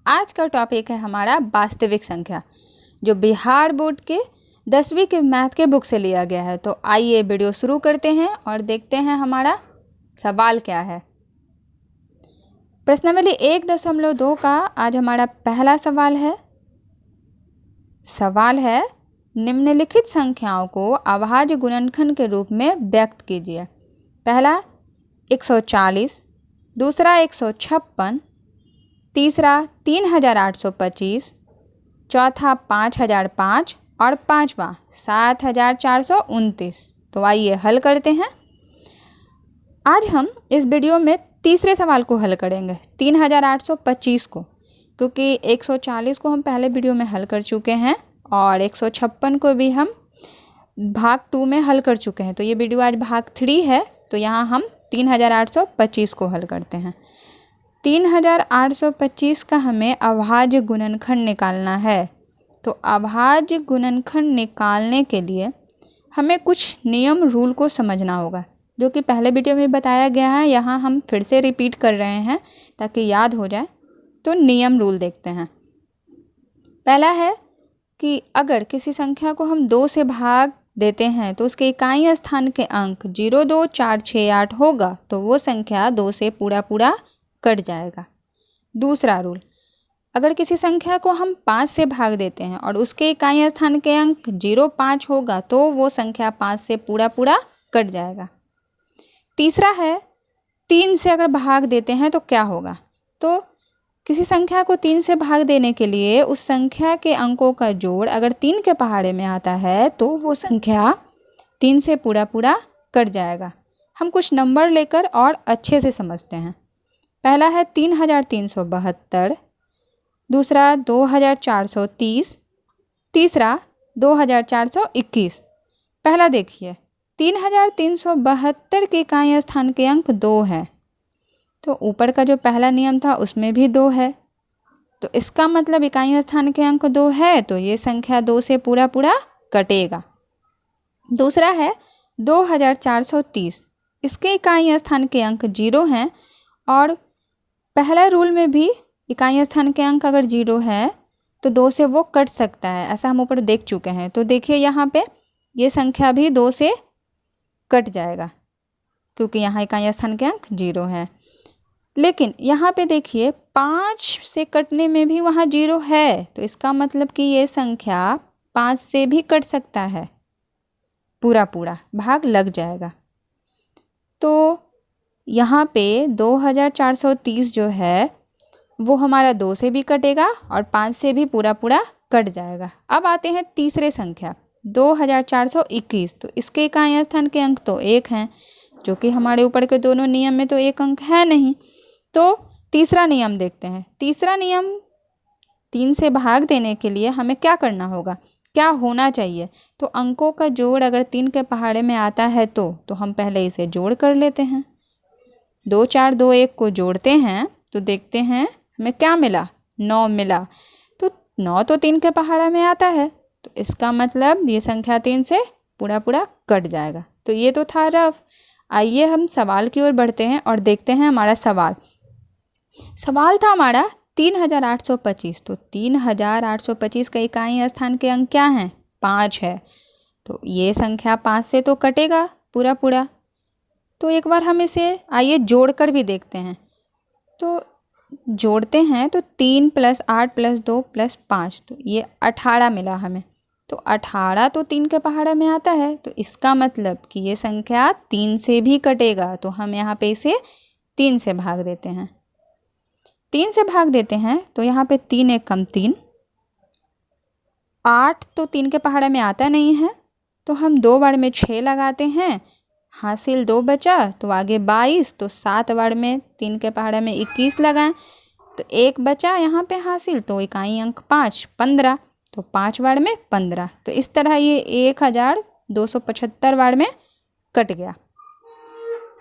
आज का टॉपिक है हमारा वास्तविक संख्या, जो बिहार बोर्ड के 10वीं के मैथ के बुक से लिया गया है। तो आइए वीडियो शुरू करते हैं और देखते हैं हमारा सवाल क्या है। प्रश्नावली 1.2 का आज हमारा पहला सवाल है। सवाल है, निम्नलिखित संख्याओं को अभाज्य गुणनखंड के रूप में व्यक्त कीजिए। पहला 140, दूसरा 156, तीसरा 3825, चौथा 5005 और पांचवा 7429। तो आइए हल करते हैं। आज हम इस वीडियो में तीसरे सवाल को हल करेंगे, 3825 को, क्योंकि 140 को हम पहले वीडियो में हल कर चुके हैं और 156 को भी हम भाग 2 में हल कर चुके हैं। तो ये वीडियो आज भाग 3 है। तो यहाँ हम 3825 को हल करते हैं। 3825 का हमें अभाज्य गुणनखंड निकालना है। तो अभाज्य गुणनखंड निकालने के लिए हमें कुछ नियम रूल को समझना होगा, जो कि पहले वीडियो में बताया गया है। यहाँ हम फिर से रिपीट कर रहे हैं ताकि याद हो जाए। तो नियम रूल देखते हैं। पहला है कि अगर किसी संख्या को हम 2 से भाग देते हैं तो उसके इकाई स्थान के अंक 0, 2, 4, 6, 8 होगा, तो वो संख्या 2 से पूरा कट जाएगा। दूसरा रूल, अगर किसी संख्या को हम 5 से भाग देते हैं और उसके इकाई स्थान के अंक 0, 5 होगा, तो वो संख्या 5 से पूरा कट जाएगा। तीसरा है, 3 से अगर भाग देते हैं तो क्या होगा। तो किसी संख्या को 3 से भाग देने के लिए उस संख्या के अंकों का जोड़ अगर 3 के पहाड़े में आता है तो वो संख्या 3 से पूरा कट जाएगा। हम कुछ नंबर लेकर और अच्छे से समझते हैं। पहला है 3372, दूसरा 2430, तीसरा 2421। पहला देखिए, 3372 के इकाई स्थान के अंक 2 हैं, तो ऊपर का जो पहला नियम था उसमें भी 2 है। तो इसका मतलब इकाई स्थान के अंक 2 है, तो ये संख्या 2 से पूरा कटेगा। दूसरा है 2430, इसके इकाई स्थान के अंक 0 हैं और पहला रूल में भी इकाई स्थान के अंक अगर 0 है तो 2 से वो कट सकता है, ऐसा हम ऊपर देख चुके हैं। तो देखिए यहाँ पे ये संख्या भी 2 से कट जाएगा, क्योंकि यहाँ इकाई स्थान के अंक 0 है। लेकिन यहाँ पे देखिए 5 से कटने में भी वहाँ 0 है, तो इसका मतलब कि ये संख्या 5 से भी कट सकता है, पूरा भाग लग जाएगा। तो यहाँ पे 2430 जो है वो हमारा 2 से भी कटेगा और 5 से भी पूरा कट जाएगा। अब आते हैं तीसरे संख्या 2421। तो इसके इकाई स्थान के अंक तो 1 हैं, जो कि हमारे ऊपर के दोनों नियम में तो 1 अंक है नहीं। तो तीसरा नियम देखते हैं। तीसरा नियम, 3 से भाग देने के लिए हमें क्या करना होगा, क्या होना चाहिए। तो अंकों का जोड़ अगर 3 के पहाड़े में आता है तो हम पहले इसे जोड़ कर लेते हैं। 2, 4, 2, 1 को जोड़ते हैं तो देखते हैं हमें क्या मिला, 9 मिला। तो 9 तो 3 के पहाड़े में आता है, तो इसका मतलब ये संख्या 3 से पूरा कट जाएगा। तो ये तो था रफ। आइए हम सवाल की ओर बढ़ते हैं और देखते हैं हमारा सवाल था हमारा 3825। तो 3825 का इकाई स्थान के अंक क्या हैं, 5 है। तो ये संख्या 5 से तो कटेगा पूरा। तो एक बार हम इसे आइए जोड़ कर भी देखते हैं। तो जोड़ते हैं तो 3 + 8 + 2 + 5, तो ये 18 मिला हमें। तो 18 तो 3 के पहाड़े में आता है, तो इसका मतलब कि ये संख्या 3 से भी कटेगा। तो हम यहाँ पे इसे 3 से भाग देते हैं। 3 से भाग देते हैं तो यहाँ पे 3 × 1 = 3। 8 तो 3 के पहाड़े में आता नहीं है, तो हम 2 बार में 6 लगाते हैं, हासिल 2 बचा, तो आगे 22। तो 7 बार में 3 के पहाड़े में 21 लगाएं, तो 1 बचा यहाँ पे हासिल, तो इकाई अंक 5, 15। तो 5 बार में 15। तो इस तरह ये 1275 बार में कट गया।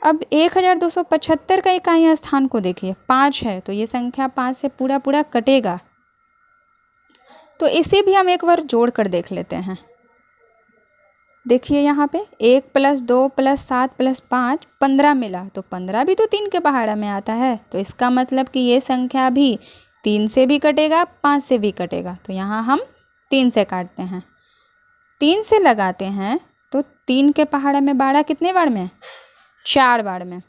अब 1275 का इकाई स्थान को देखिए, 5 है, तो ये संख्या 5 से पूरा कटेगा। तो इसे भी हम एक बार जोड़ कर देख लेते हैं। देखिए यहाँ पे 1 + 2 + 7 + 5 15 मिला, तो 15 भी तो 3 के पहाड़ा में आता है। तो इसका मतलब कि ये संख्या भी 3 से भी कटेगा, 5 से भी कटेगा। तो यहाँ हम 3 से काटते हैं। 3 से लगाते हैं तो 3 के पहाड़े में 12 कितने बार में? 4 बार में।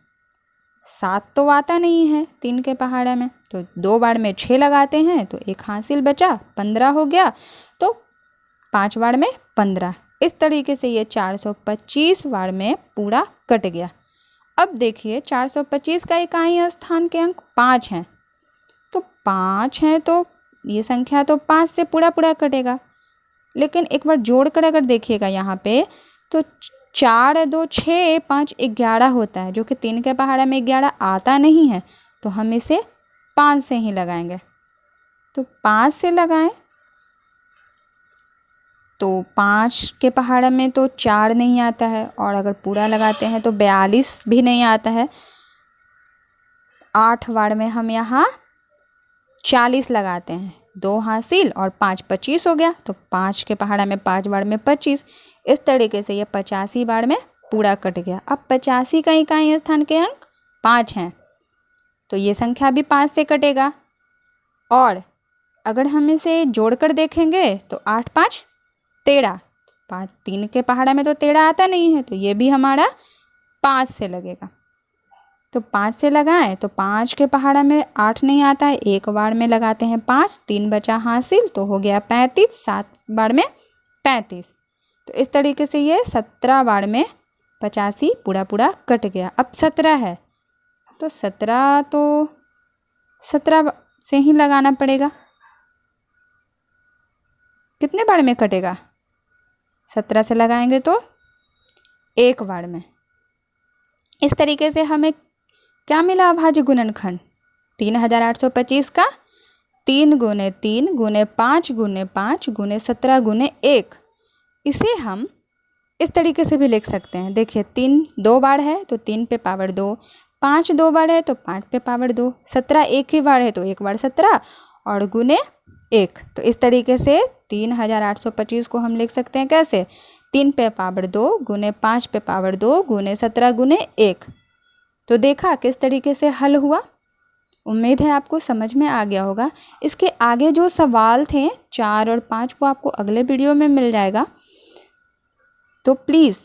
7 तो आता नहीं है 3 के पहाड़े में, तो 2 बार में 6 लगाते हैं तो 1 हासिल बचा, 15 हो गया। तो 5 बार में 15। इस तरीके से ये 425 बार में पूरा कट गया। अब देखिए 425 का इकाई स्थान के अंक 5 हैं, तो 5 हैं तो ये संख्या तो 5 से पूरा पूरा कटेगा। लेकिन एक बार जोड़कर अगर देखिएगा यहाँ पे तो 4 2 6 5 11 होता है, जो कि 3 के पहाड़े में 11 आता नहीं है, तो हम इसे 5 से ही लगाएंगे। तो 5 से लगाएं तो 5 के पहाड़े में तो 4 नहीं आता है, और अगर पूरा लगाते हैं तो 42 भी नहीं आता है। 8 बार में हम यहाँ 40 लगाते हैं, 2 हासिल और 5 25 हो गया। तो 5 के पहाड़ा में 5 बार में 25। इस तरीके से ये 85 बार में पूरा कट गया। अब 85 का इकाई स्थान के अंक 5 हैं, तो ये संख्या भी 5 से कटेगा। और अगर हम इसे जोड़कर देखेंगे तो 8 5 13। 3 के पहाड़ा में तो 13 आता नहीं है, तो ये भी हमारा 5 से लगेगा। तो 5 से लगाएं तो 5 के पहाड़ा में 8 नहीं आता है, 1 बार में लगाते हैं 5, 3 बचा हासिल तो हो गया 35, 7 बार में 35। तो इस तरीके से ये 17 बार में 85 पूरा पूरा कट गया। अब 17 है तो 17 से ही लगाना पड़ेगा। कितने बार में कटेगा? 17 से लगाएंगे तो 1 बार में। इस तरीके से हमें क्या मिला अभाज्य गुणनखंड? 3825 का 3 गुने 3 गुने 5 गुने 5 गुने 17 गुने 1। इसे हम इस तरीके से भी लिख सकते हैं। देखिए 3 2 बार है तो 3 पे पावर 2, 5 2 बार है तो 5 पे पावर 2, 17 एक ही बार है तो 1 बार 17 और गुने 1। तो इस तरीके से 3825 को हम लिख सकते हैं कैसे? 3 पे पावर 2 गुने 5 पे पावर 2 गुने 17 गुने 1। तो देखा किस तरीके से हल हुआ। उम्मीद है आपको समझ में आ गया होगा। इसके आगे जो सवाल थे 4 और 5 वो आपको अगले वीडियो में मिल जाएगा। तो प्लीज़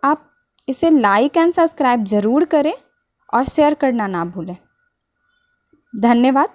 आप इसे लाइक एंड सब्सक्राइब ज़रूर करें और शेयर करना ना भूलें। धन्यवाद।